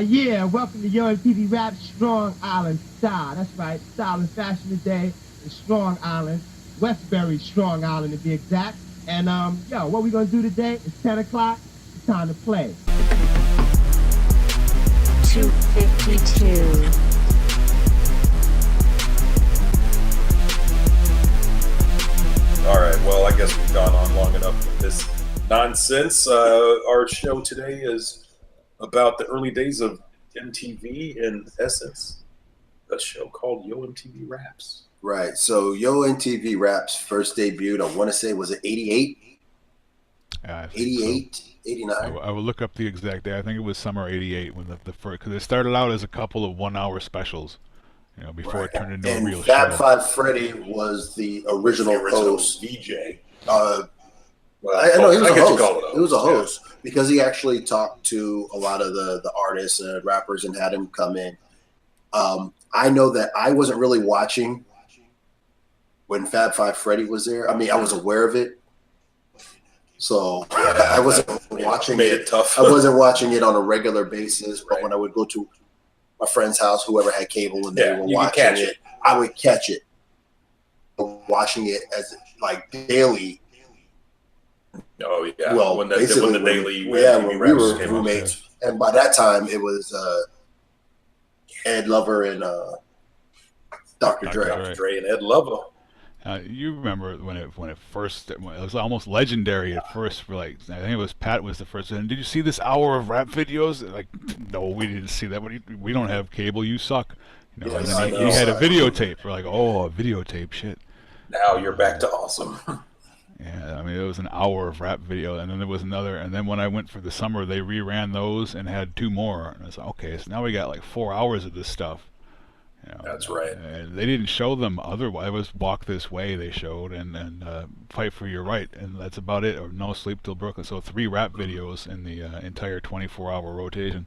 Yeah, welcome to Yo MTV Raps Strong Island Style. That's right, style and fashion today is Strong Island, Westbury Strong Island to be exact. And yo, what we gonna do today? It's 10 o'clock, it's time to play. 252. All right, well, I guess we've gone on long enough with this nonsense. Our show today is about the early days of MTV, in essence, a show called Yo MTV Raps. Right. So Yo MTV Raps first debuted, I want to say, was it 88? 88, so. 89? I will look up the exact day. I think it was summer 88 when the first, because it started out as a couple of 1 hour specials, you know, before it turned into a real show. Fab Five Freddy was the original host. DJ. Well, I know he was a host. He was a host because he actually talked to a lot of the artists and rappers and had him come in. I know that I wasn't really watching when Fab Five Freddy was there. I mean, I was aware of it, so I wasn't watching it. Tough. I wasn't watching it on a regular basis. But when I would go to my friend's house, whoever had cable and they were watching it, I would catch it. Watching it as like daily. Oh yeah. Well, when basically, the daily when we were roommates, and by that time it was Ed Lover and Dr. Dre. Dr. Dre and Ed Lover. You remember when it first? It was almost legendary at first. For like, I think it was Pat was the first. And did you see this hour of rap videos? Like, no, we didn't see that. We don't have cable. You suck. You know, Yes, and then he had a videotape. We're like, oh, a videotape, shit. Now you're back to awesome. Yeah, I mean, it was an hour of rap video, and then there was another, and then when I went for the summer, they reran those and had 2 more. And I was like, okay, so now we got like 4 hours of this stuff. You know, that's right. And they didn't show them otherwise. It was Walk This Way they showed, and Fight for Your Right, and that's about it, or No Sleep Till Brooklyn. So 3 rap videos in the entire 24-hour rotation.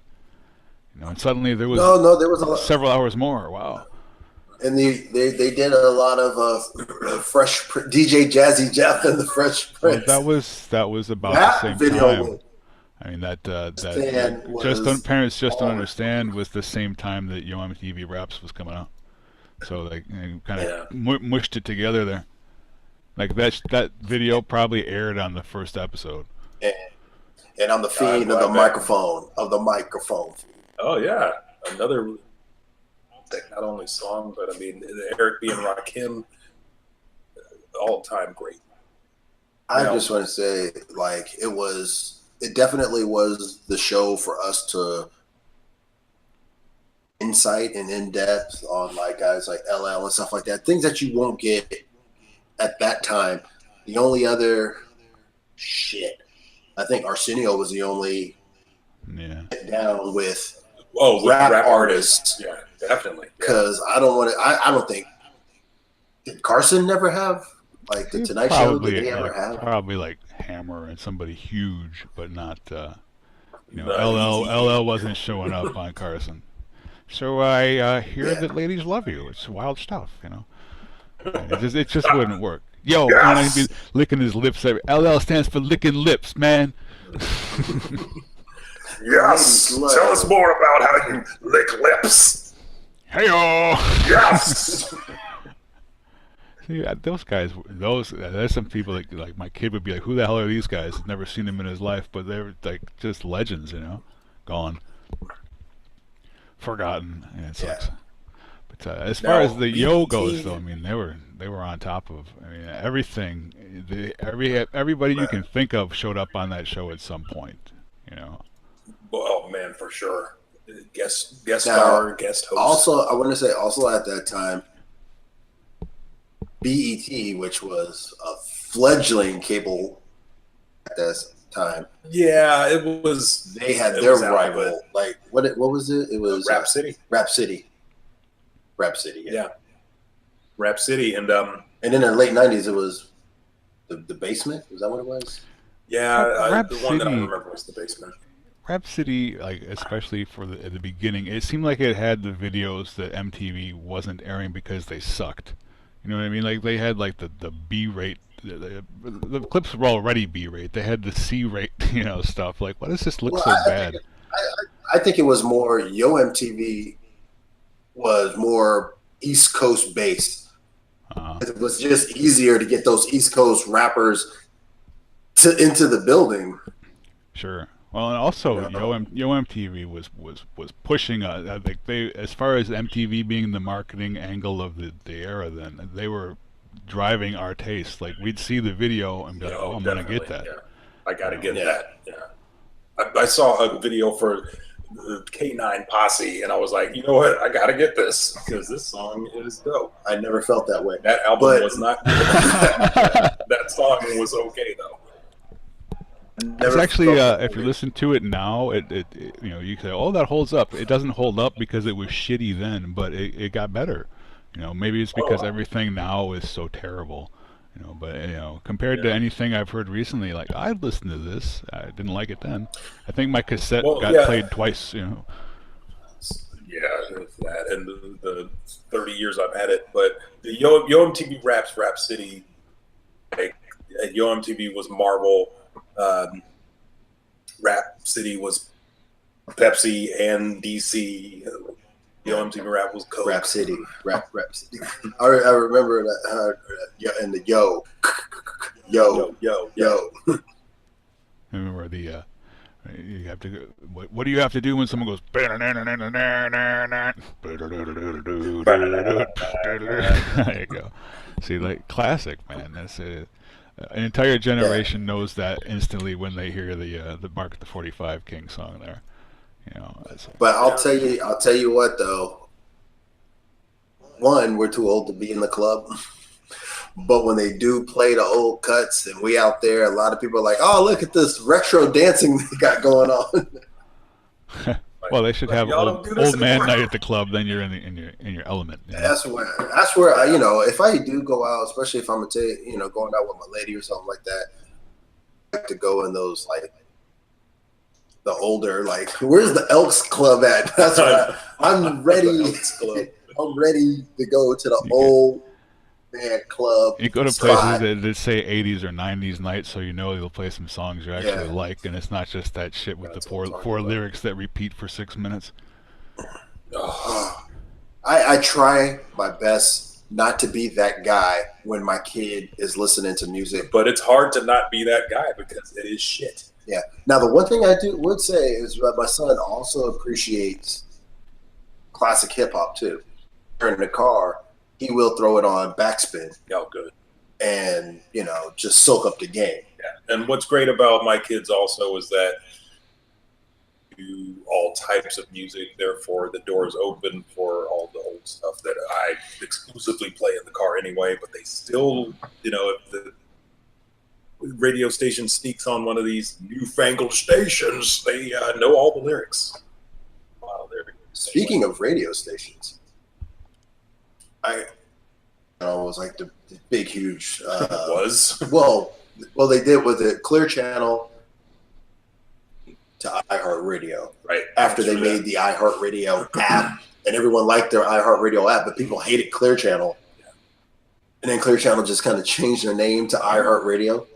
You know, and suddenly there was there was several hours more. Wow. And they did a lot of Fresh DJ Jazzy Jeff and the Fresh Prince. Well, that was about the same time. I mean that Parents Just Don't Understand was the same time that Yo MTV Raps was coming out. So they kind of mushed it together there. Like that video probably aired on the first episode. And on the feed of the microphone Oh yeah, another. Not only song, but I mean Eric B. and Rakim, all time great. I just want to say, like, it definitely was the show for us to insight and in depth on like guys like LL and stuff like that. Things that you won't get at that time. The only other I think Arsenio was the only down with rap artists. Yeah. Definitely, because I don't think did Carson never have like the Tonight Show? Did they ever have? Probably like Hammer and somebody huge, but not. LL wasn't showing up on Carson. So I hear that ladies love you. It's wild stuff, you know. It just wouldn't work. Yo, when I be licking his lips, LL stands for licking lips, man. Yes. Tell us more about how you lick lips. Hey-o! Yes! See, those guys, there's some people that, like, my kid would be like, who the hell are these guys? I've never seen them in his life, but they're, like, just legends, you know? Gone. Forgotten. And it sucks. Yeah. But as far as the Yo goes, though, I mean, they were on top of, I mean, everything. Everybody you can think of showed up on that show at some point, you know? Oh, man, for sure. Guest star, guest host. Also, I want to say, at that time, BET, which was a fledgling cable at that time. Yeah, it was. They had their rival. Like what was it? It was Rap City. Rap City. Yeah. Rap City, and in the late '90s, it was the Basement. Was that what it was? Yeah, the one that I remember was the Basement. Rap City, like especially at the beginning, it seemed like it had the videos that MTV wasn't airing because they sucked. You know what I mean? Like they had like the B-rate. The clips were already B-rate. They had the C-rate, you know, stuff. Like, why does this look so bad? I think it was more Yo MTV was more East Coast based. It was just easier to get those East Coast rappers into the building. Sure. Well, and also Yo MTV was pushing like they, as far as MTV being the marketing angle of the era, then they were driving our taste. Like we'd see the video and be like, "Oh, I'm gonna get that. Yeah. I gotta get that." Yeah. I saw a video for the K9 Posse, and I was like, you know what? I gotta get this because this song is dope. I never felt that way. That album was not good. That song was okay though. It's actually, if you listen to it now, it you know, you say, oh, that holds up. It doesn't hold up because it was shitty then, but it got better. You know, maybe it's because everything now is so terrible. You know, but you know, compared to anything I've heard recently, like I've listened to this, I didn't like it then. I think my cassette got played twice. You know. Yeah, that and the 30 years I've had it, but the Yo MTV Raps, Rap City, like Yo MTV was Marvel. Rap City was Pepsi and DC. Yo MTV Rap was Coke. Rap City. Rap City. I remember that. And the yo. I remember the. You have to. What do you have to do when someone goes? There you go. See, like classic, man. That's an entire generation knows that instantly when they hear the Mark the 45 King song there. You know. But I'll tell you what though. One, we're too old to be in the club. But when they do play the old cuts and we out there, a lot of people are like, "Oh, look at this retro dancing they got going on." Well, they should have old man night at the club. Then you're in your element. You know? That's where I, if I do go out, especially if I'm going out with my lady or something like that, I like to go in those like the older, like, where's the Elks Club at? That's what I'm ready. I'm ready to go to the old man club. You go to places that say 80s or 90s nights, so you know they'll play some songs you actually like, and it's not just that shit with the four lyrics that repeat for 6 minutes. I try my best not to be that guy when my kid is listening to music. But it's hard to not be that guy because it is shit. Yeah. Now, the one thing I would say is that my son also appreciates classic hip-hop, too. In the car, he will throw it on backspin. Oh, good. And, just soak up the game. Yeah. And what's great about my kids also is that do all types of music. Therefore, the door's open for all the old stuff that I exclusively play in the car anyway. But they still, if the radio station sneaks on one of these newfangled stations, they know all the lyrics. Wow, Speaking of radio stations, I was like the big, huge. Was? Well, they did with the Clear Channel to iHeartRadio. Right. After they made the iHeartRadio app, and everyone liked their iHeartRadio app, but people hated Clear Channel. Yeah. And then Clear Channel just kind of changed their name to iHeartRadio.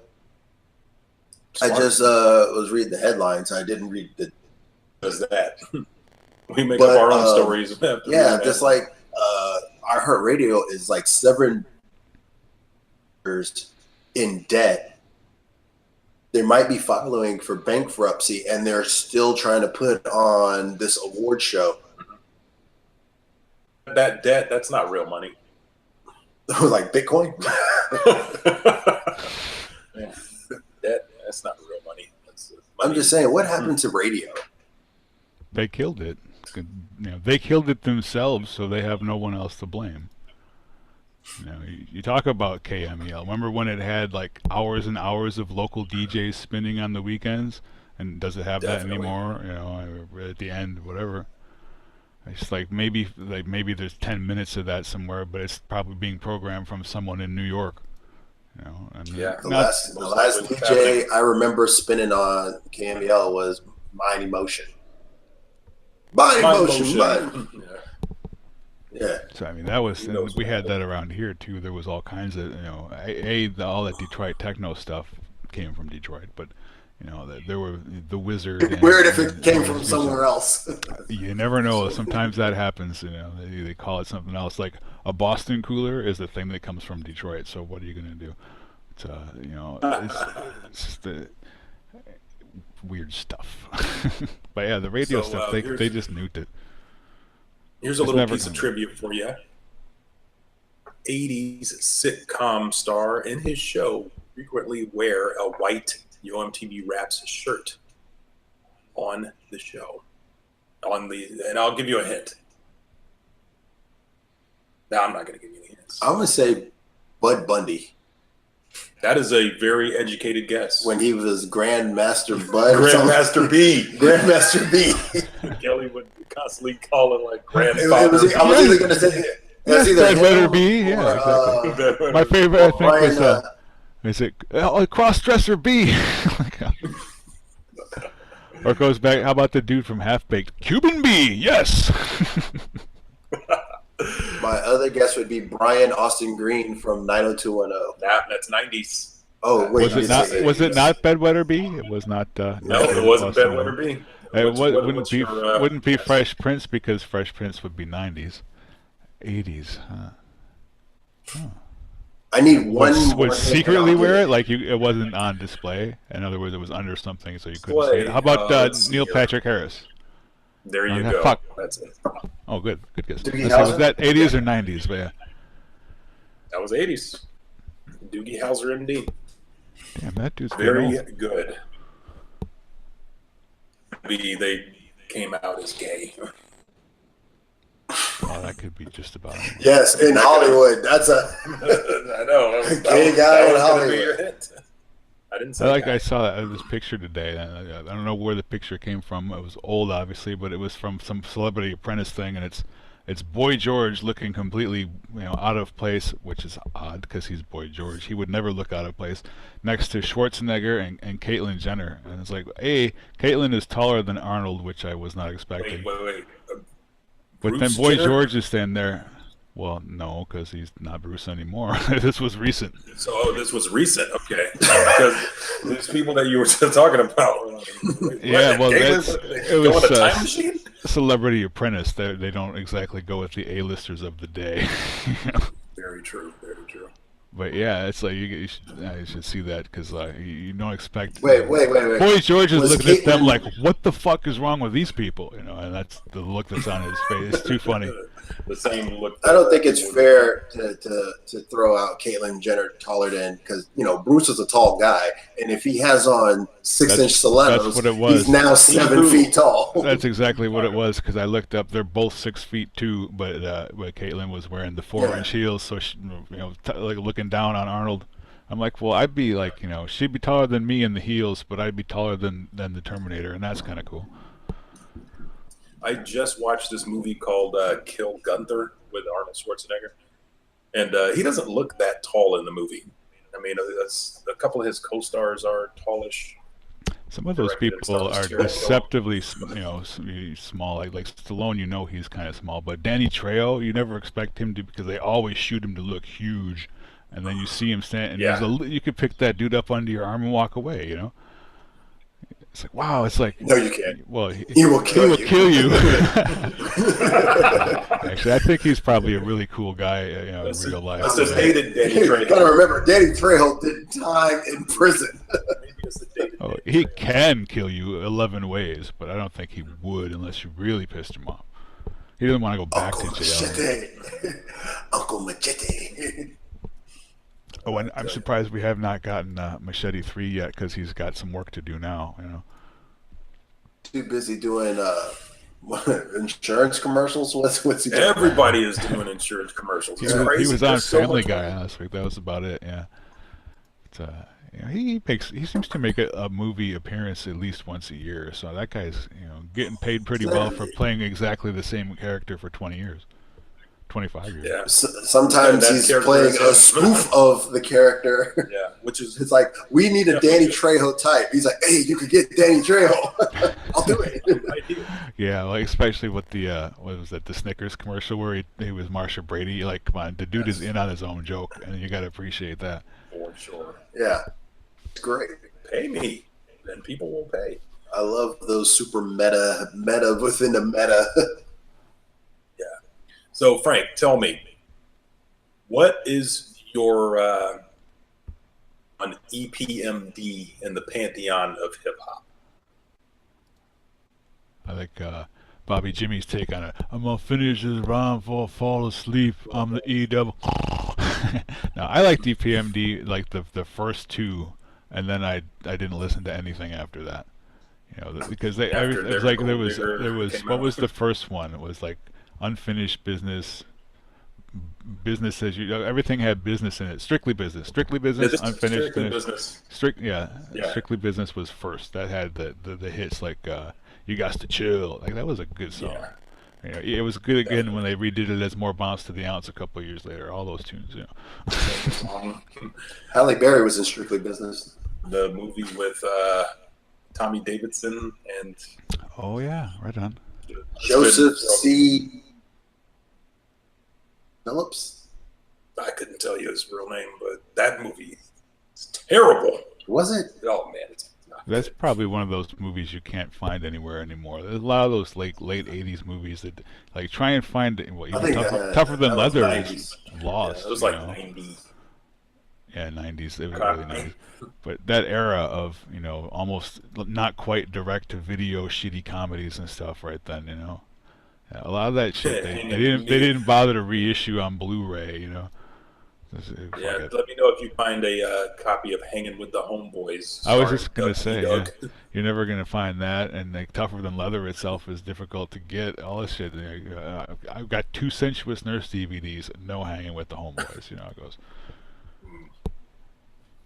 Smart. I just was reading the headlines. I didn't read the. Does that? We make up our own stories. Yeah, just like iHeartRadio is like 7 years in debt. They might be filing for bankruptcy, and they're still trying to put on this award show. That debt, that's not real money. Like Bitcoin? Debt, that's not real money. I'm just saying, what happened to radio? They killed it. They killed it themselves, so they have no one else to blame. You talk about KMEL. Remember when it had like hours and hours of local DJs spinning on the weekends? And does it have that anymore? At the end, whatever. It's like maybe there's 10 minutes of that somewhere, but it's probably being programmed from someone in New York. The last DJ I remember spinning on KMEL was Mind Emotion. Mind Emotion. Yeah. So that was we had that around here too. There was all kinds of all that Detroit techno stuff came from Detroit, but You know, that there were the wizard. Weird if it came from somewhere else. You never know. Sometimes that happens. You know, they call it something else. Like a Boston cooler is the thing that comes from Detroit. So what are you gonna do? It's you know, it's just weird stuff. But yeah, the radio stuff, they just nuked it. Here's a little piece of trivia for you. 80s sitcom star in his show frequently wear a white MTV Raps shirt on the show. And I'll give you a hint. No, I'm not going to give you any hints. I'm going to say Bud Bundy. That is a very educated guess. When he was Grandmaster Bud. Grandmaster B. Grandmaster B. Kelly would constantly call it like Grandfather. I was either going to say Bedwetter B. Yeah, exactly. My favorite, I think, was is it Crossdresser B? Or it goes back. How about the dude from Half Baked? Cuban B. Yes. My other guess would be Brian Austin Green from 90210. That's 90s. Oh wait, was it not Bedwetter B? It was not. No, it wasn't Bedwetter B. Wouldn't be Fresh Prince, because Fresh Prince would be 90s. 80s. Huh. I need one. Would secretly wear it, like it wasn't on display. In other words, it was under something, so you couldn't see it. How about Neil Patrick Harris? There you go. Fuck. That's it. Oh, good guess. Was that 80s or 90s? But yeah, that was 80s. Doogie Howser, MD. Damn, that dude's very good. They came out as gay. Oh, that could be just about it. Yes, in Hollywood. That's I know. Gay guy in Hollywood. I didn't say I saw this picture today. I don't know where the picture came from. It was old, obviously, but it was from some Celebrity Apprentice thing, and it's Boy George looking completely, out of place, which is odd because he's Boy George. He would never look out of place, next to Schwarzenegger and Caitlyn Jenner. And it's like, hey, Caitlyn is taller than Arnold, which I was not expecting. Wait. But then Boy George is standing there. Well, no, because he's not Bruce anymore. This was recent. So this was recent, okay? Because these people that you were just talking about. Yeah, well, it was a time machine? Celebrity Apprentice. They don't exactly go with the A-listers of the day. Very true. Very true. But yeah, it's like you should see that, because you don't expect. Wait. Boy George is looking at them like, what the fuck is wrong with these people? And that's the look that's on his face. It's too funny. The same look. I don't think it's fair to throw out Caitlyn Jenner taller than, because Bruce is a tall guy, and if he has on 6-inch stilettos, he's now 7 feet tall. That's exactly what it was, because I looked up. They're both 6 feet 2, but Caitlyn was wearing the 4-inch heels, so she, like looking down on Arnold. I'm like, well, I'd be like, she'd be taller than me in the heels, but I'd be taller than the Terminator, and that's kind of cool. I just watched this movie called Kill Gunther with Arnold Schwarzenegger, and he doesn't look that tall in the movie. I mean, a couple of his co-stars are tallish. Some of those people are deceptively, small. Like Stallone, he's kind of small, but Danny Trejo, you never expect him to, because they always shoot him to look huge, and then you see him stand, and you could pick that dude up under your arm and walk away. It's like, wow, it's like... No, you can't. Well, he will kill you. Actually, I think he's probably a really cool guy, in real life. I just hated Danny Trejo. You gotta remember, Danny Trejo did time in prison. Oh, he can kill you 11 ways, but I don't think he would unless you really pissed him off. He doesn't want to go back to jail. Uncle Machete. Oh, and I'm surprised we have not gotten Machete 3 yet, because he's got some work to do now. Too busy doing insurance commercials. What's he doing? Everybody is doing insurance commercials. It's crazy. He was on Family Guy last week. That was about it. Yeah. But, he seems to make a movie appearance at least once a year. So that guy's getting paid pretty well for playing exactly the same character for 20 years. 25 years. Yeah. Sometimes he's playing a spoof of the character. Yeah, which is... It's like, we need a Danny Trejo type. He's like, hey, you could get Danny Trejo. I'll do it. Yeah, like especially with the what was that, the Snickers commercial where he was Marsha Brady. Like, come on, the dude is in on his own joke, and you got to appreciate that. For sure. Yeah, it's great. Pay me. and people will pay. I love those super meta within the meta. Yeah. So Frank, tell me, what is your on EPMD in the pantheon of hip hop? I like Bobby Jimmy's take on it. I'm gonna finish this rhyme before I fall asleep. I'm the E double. Now I like EPMD like the first two, and then I didn't listen to anything after that. You know, because it was like there was what was the first one? It was like unfinished business. Business as you everything had business in it. Strictly business, unfinished strictly business. Strictly business was first. That had the hits like you got to chill. Like that was a good song. Yeah. You know, it was good again when they redid it as More Bounce to the Ounce a couple of years later. All those tunes, you know. Halle Berry was in Strictly Business. The movie with Tommy Davidson and oh yeah, right on. Joseph C. Phillips. I couldn't tell you his real name, but that movie is terrible. Was it? Oh man, it's not That's good. probably one of those movies you can't find anywhere anymore. There's a lot of those late '80s movies that like try and find what tougher than leather is lost. Yeah, it was like 90. Yeah, '90s. It was really '90s. But that era of almost not quite direct to video shitty comedies and stuff right then, Yeah, a lot of that shit they didn't bother to reissue on Blu-ray, Yeah, let me know if you find a copy of Hanging with the Homeboys. I was just gonna say, yeah, you're never gonna find that, and like Tougher Than Leather itself is difficult to get. All this shit. I've got 2 Sensuous Nurse DVDs, no Hanging with the Homeboys. It goes.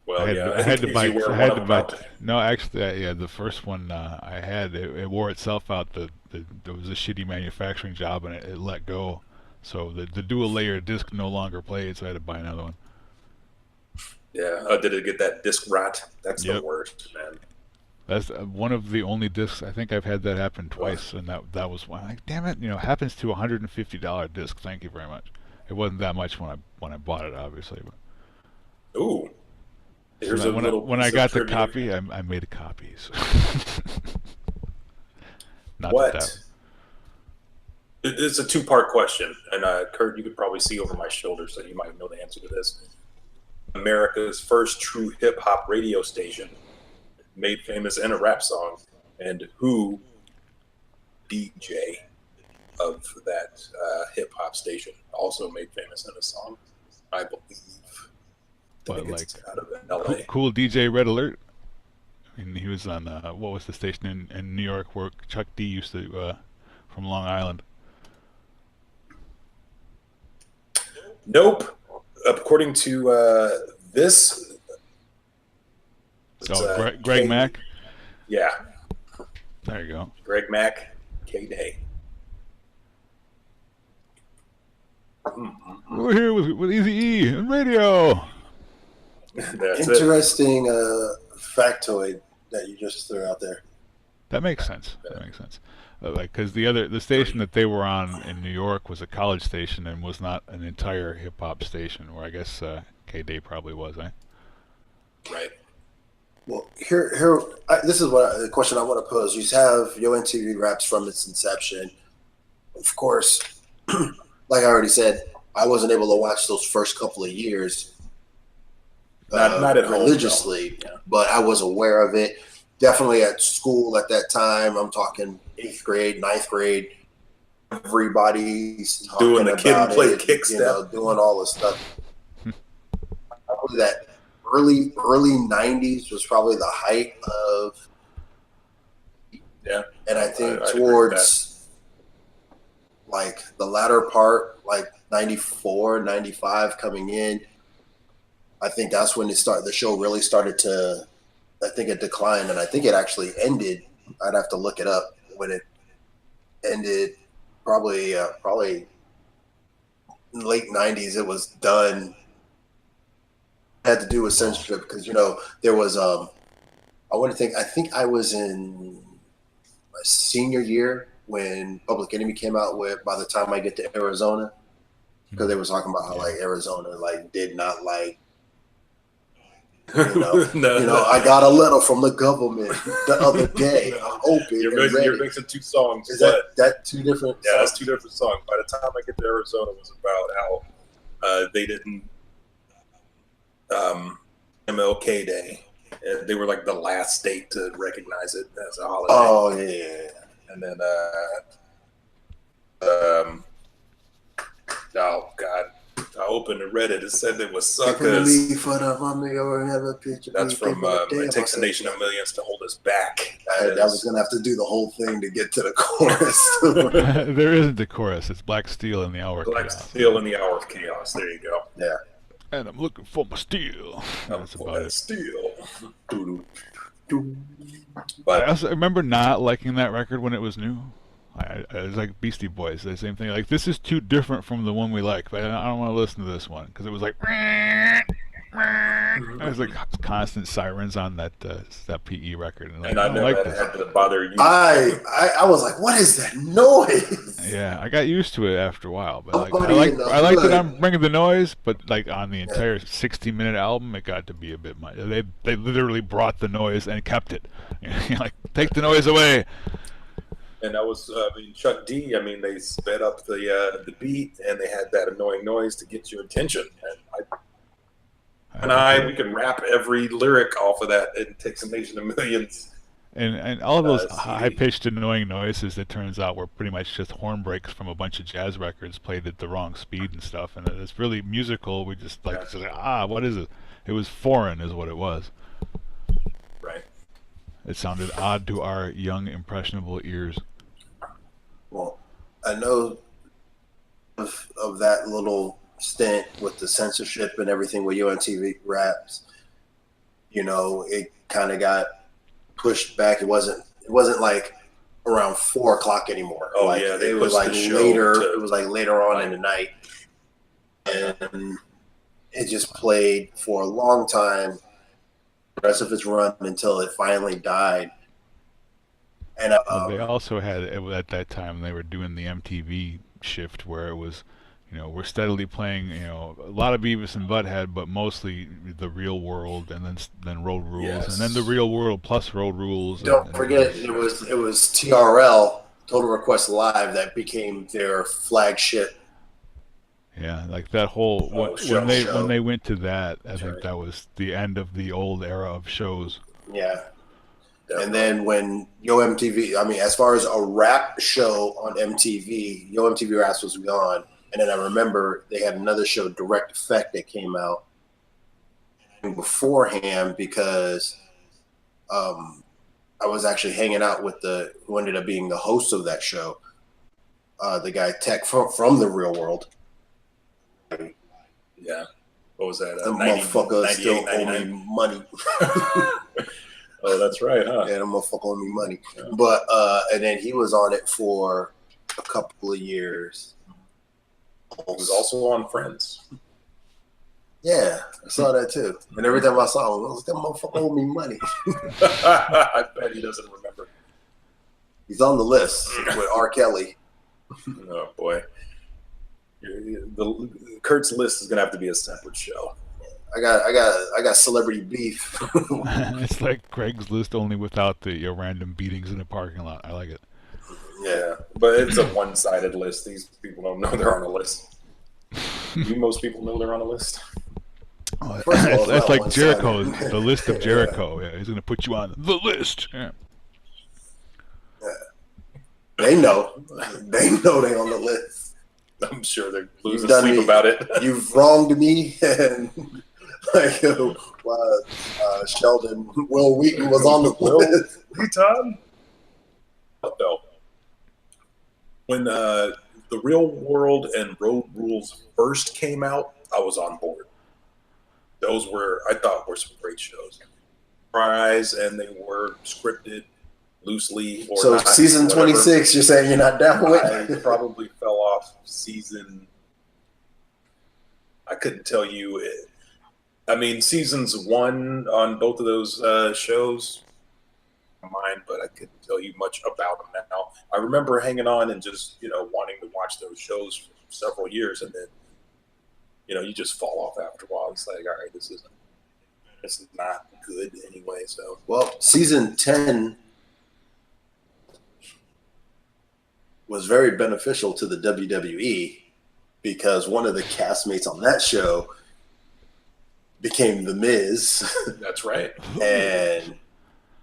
Well, I had to buy. No, actually, yeah, the first one I had, it wore itself out. There was a shitty manufacturing job, and it let go. So the dual layer disc no longer played, so I had to buy another one. Yeah, did it get that disc rot? That's the worst, man. That's one of the only discs. I think I've had that happen twice, and that was one. Like, damn it, happens to $150 disc. Thank you very much. It wasn't that much when I bought it, obviously. But. Ooh. So when I got the copy, I made a copy. So. Not what? That. It's a 2-part question, and Kurt, you could probably see over my shoulder, so you might know the answer to this. America's first true hip hop radio station, made famous in a rap song, and who DJ of that hip hop station also made famous in a song, I believe. But like cool DJ Red Alert. I mean, he was on what was the station in New York where Chuck D used to from Long Island. Nope. According to this, Greg Mack. Yeah. There you go. Greg Mack, K-Day. We're here with Easy E and radio. Interesting factoid that you just threw out there. That makes sense. Like, because the station that they were on in New York was a college station and was not an entire hip hop station. Where I guess K-Day probably was, eh? Right. Well, this is the question I want to pose. You have MTV Raps from its inception. Of course, like I already said, I wasn't able to watch those first couple of years. Not at religiously, but I was aware of it. Definitely at school at that time. I'm talking 8th grade, 9th grade. Everybody's talking doing the about kid and play it, kick step, doing all this stuff. Probably that early 90s was probably the height of. Yeah, and I think towards like the latter part, like 94, 95 coming in. I think that's when the show really started to, I think it declined, and I think it actually ended. I'd have to look it up when it ended. Probably in late 90s. It was done. It had to do with censorship because there was I think I was in my senior year when Public Enemy came out with By the Time I Get to Arizona, because they were talking about how like Arizona like did not like I got a letter from the government the other day. I opened You're mixing two songs. Is that two different? Yeah, that's two different songs. By the time I get to Arizona, it was about how they didn't MLK Day. They were like the last state to recognize it as a holiday. Oh yeah. And then oh God. I opened and read it. It said it was suckers. That's from It Takes a Nation of Millions to Hold Us Back. I was going to have to do the whole thing to get to the chorus. There isn't a chorus. It's Black Steel in the Hour of Black Chaos. Steel in the Hour of Chaos. There you go. Yeah. And I'm looking for my steel. That's about it. Steel. But I also remember not liking that record when it was new. It was like Beastie Boys, the same thing. Like, this is too different from the one we like, but I don't want to listen to this one because it was like, it was like constant sirens on that PE record, and I know like that had to bother you. I was like, what is that noise? Yeah, I got used to it after a while, but I like that I'm bringing the noise, but like on the entire 60-minute album, it got to be a bit much. They literally brought the noise and kept it. Like, take the noise away. And that was, Chuck D. I mean, they sped up the beat, and they had that annoying noise to get your attention. And we can rap every lyric off of that. It Takes a Nation of Millions. And all of those high-pitched, annoying noises, it turns out, were pretty much just horn breaks from a bunch of jazz records played at the wrong speed and stuff. And it's really musical. We just what is it? It was foreign, is what it was. Right. It sounded odd to our young, impressionable ears. Well, I know of that little stint with the censorship and everything with MTV Raps. It kind of got pushed back. It wasn't like around 4:00 anymore. Oh like, yeah, it was like later. It was like later on in the night, and it just played for a long time. The rest of its run until it finally died. And they also had, at that time, they were doing the MTV shift where it was, we're steadily playing, a lot of Beavis and Butthead, but mostly the Real World, and then Road Rules, and then the Real World plus Road Rules. Don't forget, it was TRL, Total Request Live, that became their flagship. Yeah, like that whole when they went to that, I think that was the end of the old era of shows. Yeah. And then when Yo MTV, I mean, as far as a rap show on MTV, Yo MTV Raps was gone. And then I remember they had another show, Direct Effect, that came out beforehand because I was actually hanging out with who ended up being the host of that show, the guy Tech from the Real World. Yeah. What was that? The motherfucker still owe me money. Oh, that's right, huh? Yeah, the motherfucker owe me money. Yeah. But and then he was on it for a couple of years. He was also on Friends. Yeah, I saw that too. And every time I saw him, I was like, that motherfucker owe me money. I bet he doesn't remember. He's on the list with R. Kelly. Oh boy. Kurt's list is gonna have to be a separate show. I got celebrity beef. It's like Craig's List, only without the random beatings in the parking lot. I like it. Yeah, but it's a one-sided list. These people don't know they're on a list. Most people know they're on a list. Oh, that's like Jericho, the list of Jericho. Yeah, he's gonna put you on the list. Yeah. They know they're on the list. I'm sure they're losing sleep about it. You've wronged me, and Sheldon Will Wheaton was on the list. Wheaton? No. When the Real World and Road Rules first came out, I was on board. Those I thought were some great shows. Surprise, and they were scripted loosely. Or so not, season 26, you're saying you're not down with? I probably fell off season. I couldn't tell you. I mean, seasons 1 on both of those shows, mine, but I couldn't tell you much about them now. I remember hanging on and just wanting to watch those shows for several years, and then you just fall off after a while. It's like, all right, this isn't. it's not good anyway. So, well, season 10 was very beneficial to the WWE because one of the castmates on that show became The Miz. That's right.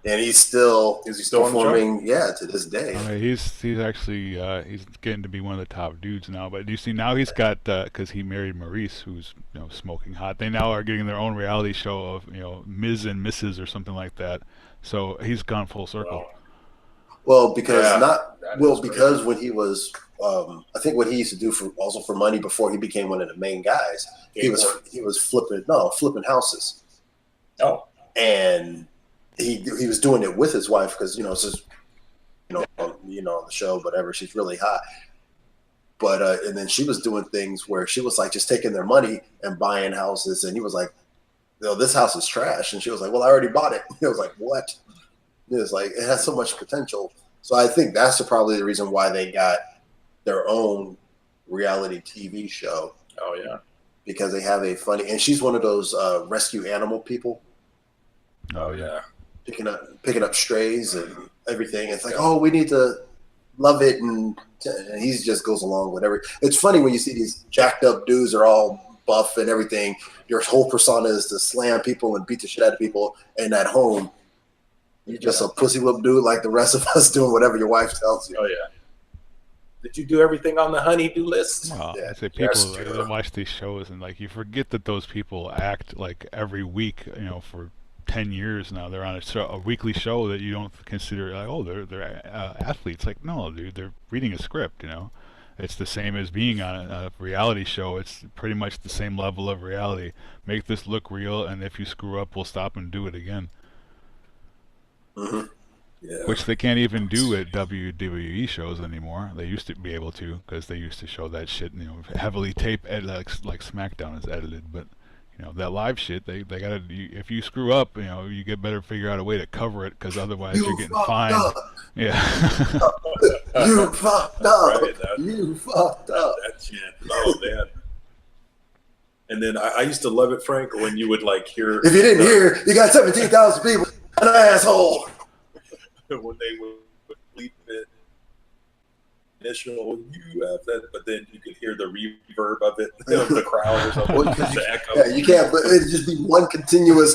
And he's still performing, to this day. I mean, he's actually he's getting to be one of the top dudes now. But do you see now he's got because he married Maurice, who's smoking hot. They now are getting their own reality show of Ms. and Mrs. or something like that. So he's gone full circle. Well, because when he was, I think what he used to do for money before he became one of the main guys, he was flipping houses. Oh, and he was doing it with his wife because it's just on the show, whatever. She's really hot, but and then she was doing things where she was like just taking their money and buying houses, and he was like, this house is trash, and she was like, well, I already bought it. He was like, what? It was like, it has so much potential. So I think that's probably the reason why they got their own reality TV show. Oh yeah, because they have a funny, and she's one of those rescue animal people. Oh yeah. Picking up strays and everything. It's like, we need to love it, and he just goes along with everything. It's funny when you see these jacked up dudes are all buff and everything. Your whole persona is to slam people and beat the shit out of people, and at home, you're just a pussy whip dude like the rest of us doing whatever your wife tells you. Oh yeah. Did you do everything on the honey-do list? Well, I say people that watch these shows and like you forget that those people act like every week, for 10 years now. They're on a weekly show that you don't consider like, they're athletes. Like, no, dude, they're reading a script. It's the same as being on a reality show. It's pretty much the same level of reality. Make this look real, and if you screw up, we'll stop and do it again. Mm-hmm. Yeah. Which they can't even do at WWE shows anymore. They used to be able to because they used to show that shit, heavily taped, like SmackDown is edited, but. That live shit, they gotta. If you screw up, you better figure out a way to cover it because otherwise you're getting fined. Up. Yeah. You fucked up. Right, you fucked up. That shit. Oh man. And then I used to love it, Frank, when you would like hear. If you didn't hear, you got 17,000 people. An asshole. When they would bleep it. Initial, you have that, but then you could hear the reverb of it, of the crowd or something. The echo. Yeah, you can't, but it'd just be one continuous.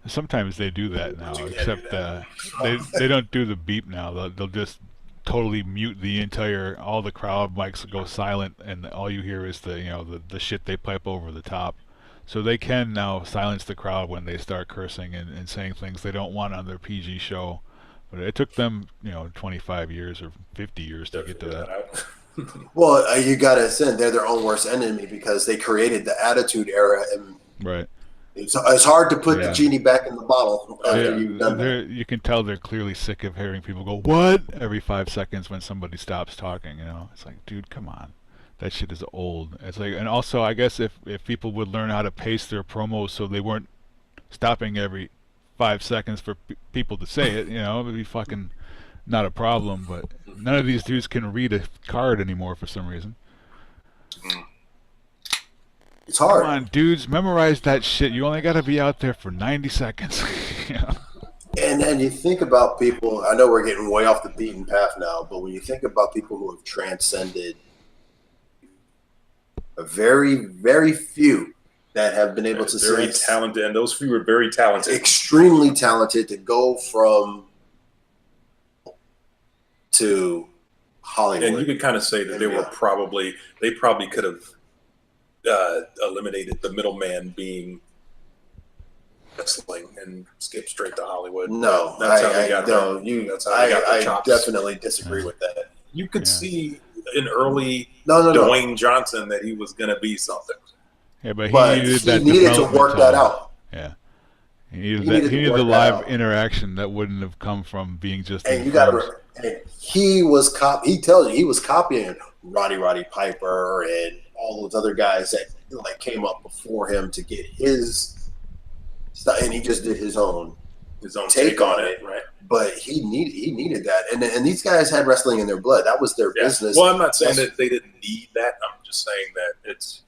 Sometimes they do that now, except they don't do the beep now. They'll just totally mute all the crowd mics go silent, and all you hear is the shit they pipe over the top. So they can now silence the crowd when they start cursing and saying things they don't want on their PG show. But it took them, 25 years or 50 years to get to that. Well, you got to assume they're their own worst enemy because they created the Attitude Era. And right. It's hard to put the genie back in the bottle after you've done that. You can tell they're clearly sick of hearing people go, what? Every 5 seconds when somebody stops talking, It's like, dude, come on. That shit is old. It's like, and also I guess if people would learn how to pace their promos so they weren't stopping every 5 seconds for people to say it, it would be fucking not a problem. But none of these dudes can read a card anymore for some reason. It's hard. Come on, dudes, memorize that shit. You only got to be out there for 90 seconds. And then you think about people. I know we're getting way off the beaten path now, but when you think about people who have transcended. A very, very few that have been able to very talented, and those few are very talented, extremely talented to go from to Hollywood. And you could kind of say that they probably could have eliminated the middleman being wrestling and skipped straight to Hollywood. No, that's how they got I definitely disagree with that. You could see in early Dwayne Johnson that he was going to be something. Yeah, but he needed to work that out. Yeah. He needed the live interaction that wouldn't have come from being just. And you got to. He was he tells you he was copying Roddy Piper and all those other guys that came up before him to get his stuff, and he just did his own take on it. Right. but he needed that, and these guys had wrestling in their blood. That was their business. Well, I'm not saying that they didn't need that. I'm just saying that it's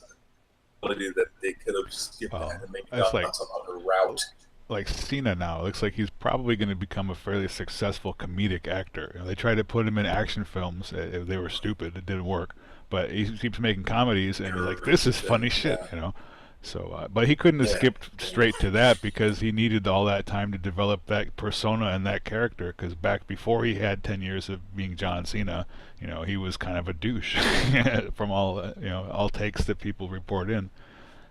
ability that they could have skipped that and maybe gone some other route. Like Cena now, it looks like he's probably going to become a fairly successful comedic actor. You know, they tried to put him in action films. They were stupid. It didn't work. But he keeps making comedies, and you're like, this is funny shit, you know. So, but he couldn't have skipped straight to that because he needed all that time to develop that persona and that character. Because back before he had 10 years of being John Cena, you know, he was kind of a douche from all takes that people report in.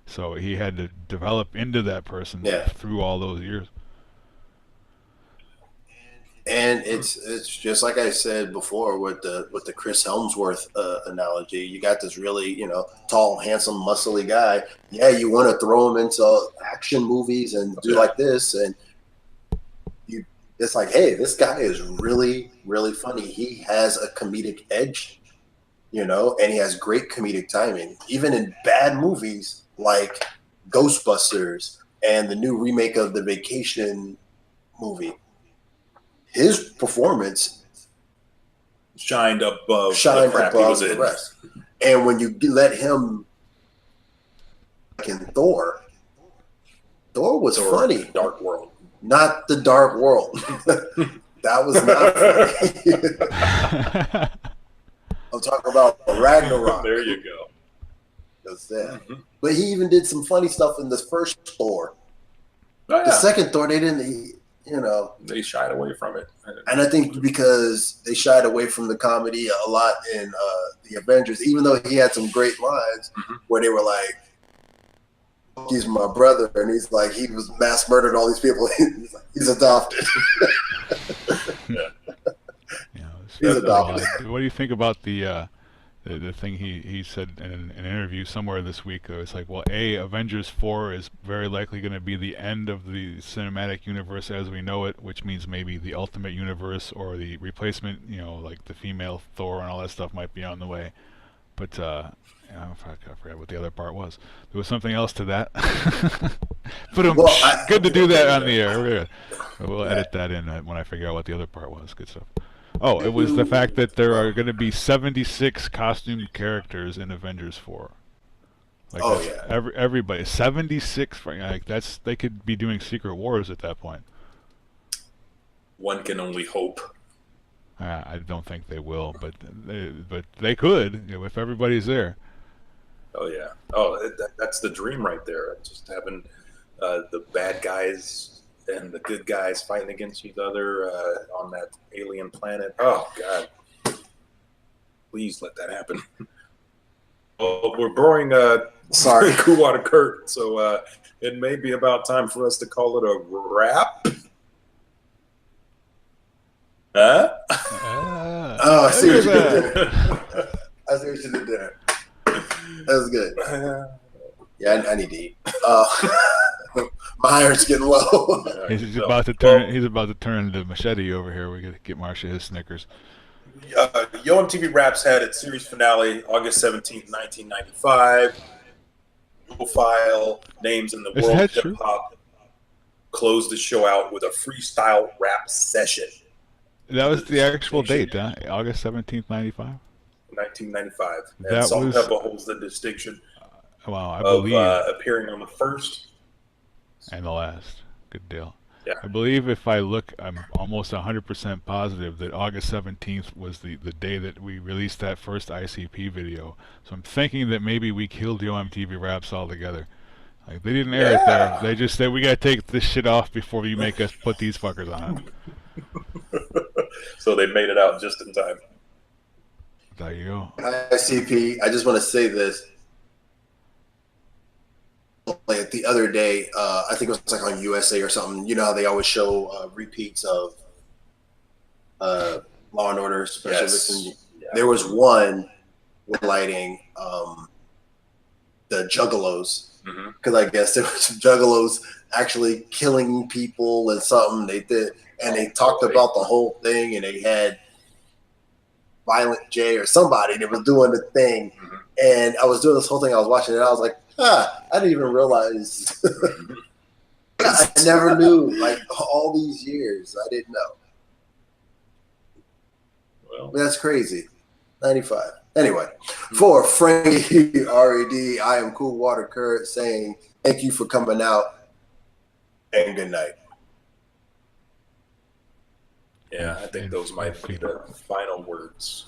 So he had to develop into that person through all those years. And it's just like I said before with the Chris Helmsworth analogy. You got this really, tall, handsome, muscly guy. Yeah, you want to throw him into action movies and do like this, and it's like, hey, this guy is really, really funny. He has a comedic edge, and he has great comedic timing, even in bad movies like Ghostbusters and the new remake of the Vacation movie. His performance shined above the rest. And when you let him, like in Thor was funny. Dark World. Not the Dark World. That was not funny. I'm talking about Ragnarok. There you go. But he even did some funny stuff in the first Thor. Oh, yeah. The second Thor, they didn't. They shied away from it, and I think because they shied away from the comedy a lot in the Avengers, even though he had some great lines where they were like, "He's my brother," and he's like, he was mass murdered all these people. He's adopted. He's adopted. What do you think about the thing he said in an interview somewhere this week? It's like, well, Avengers 4 is very likely going to be the end of the cinematic universe as we know it, which means maybe the Ultimate Universe or the replacement, like the female Thor and all that stuff might be on the way. But I forgot what the other part was. There was something else to that. But good to do that on the air. We'll edit that in when I figure out what the other part was. Good stuff. Oh, it was the fact that there are going to be 76 costumed characters in Avengers 4. Everybody 76. Like they could be doing Secret Wars at that point. One can only hope. I don't think they will, but they could if everybody's there. Oh yeah. Oh, that's the dream right there. Just having the bad guys and the good guys fighting against each other on that alien planet. Oh, God. Please let that happen. Well, we're boring Kuwata Kurt, so it may be about time for us to call it a wrap. Huh? I see what you did there. I see what you did there. That was good. Yeah, I need to eat. My iron's getting low. He's about to turn the machete over here. We got to get Marsha his Snickers. Yo MTV Raps had its series finale August 17th, 1995. Profile names in the world of hip hop closed the show out with a freestyle rap session. That was the actual date, huh? August 17th, 95? 1995. And Salt Pepper holds the distinction I believe appearing on the first and the last. Good deal. Yeah. I believe if I look, I'm almost 100% positive that August 17th was the day that we released that first ICP video. So I'm thinking that maybe we killed Yo MTV Raps altogether. Like, they didn't air it there. They just said, we got to take this shit off before you make us put these fuckers on it. So they made it out just in time. There you go. ICP, I just want to say this. Like the other day, I think it was like on USA or something. You know how they always show repeats of Law and Order Special Victims. Yeah. There was one lighting the Juggalos, because I guess there were some Juggalos actually killing people and something they did, and they talked about the whole thing, and they had Violent J or somebody that was doing the thing, and I was doing this whole thing. I was watching it, and I was like, I didn't even realize. I never knew. Like all these years, I didn't know. Well, that's crazy. 95. Anyway, for Frankie RED, I am Cool Water Kurt saying thank you for coming out and good night. Yeah, I think those might be the final words.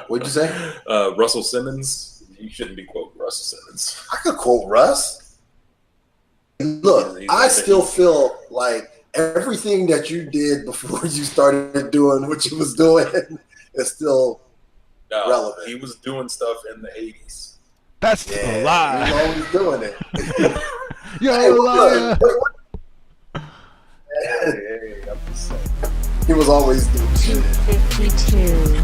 What'd you say? Russell Simmons. You shouldn't be quoting Russell Simmons. I could quote Russ. Look, I still feel like everything that you did before you started doing what you was doing is still relevant. He was doing stuff in the 80s. That's a lie. He was always doing it. You're a liar. Hey, I'm just saying. He was always doing shit. 52.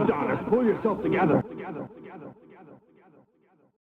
Donna, pull yourself together.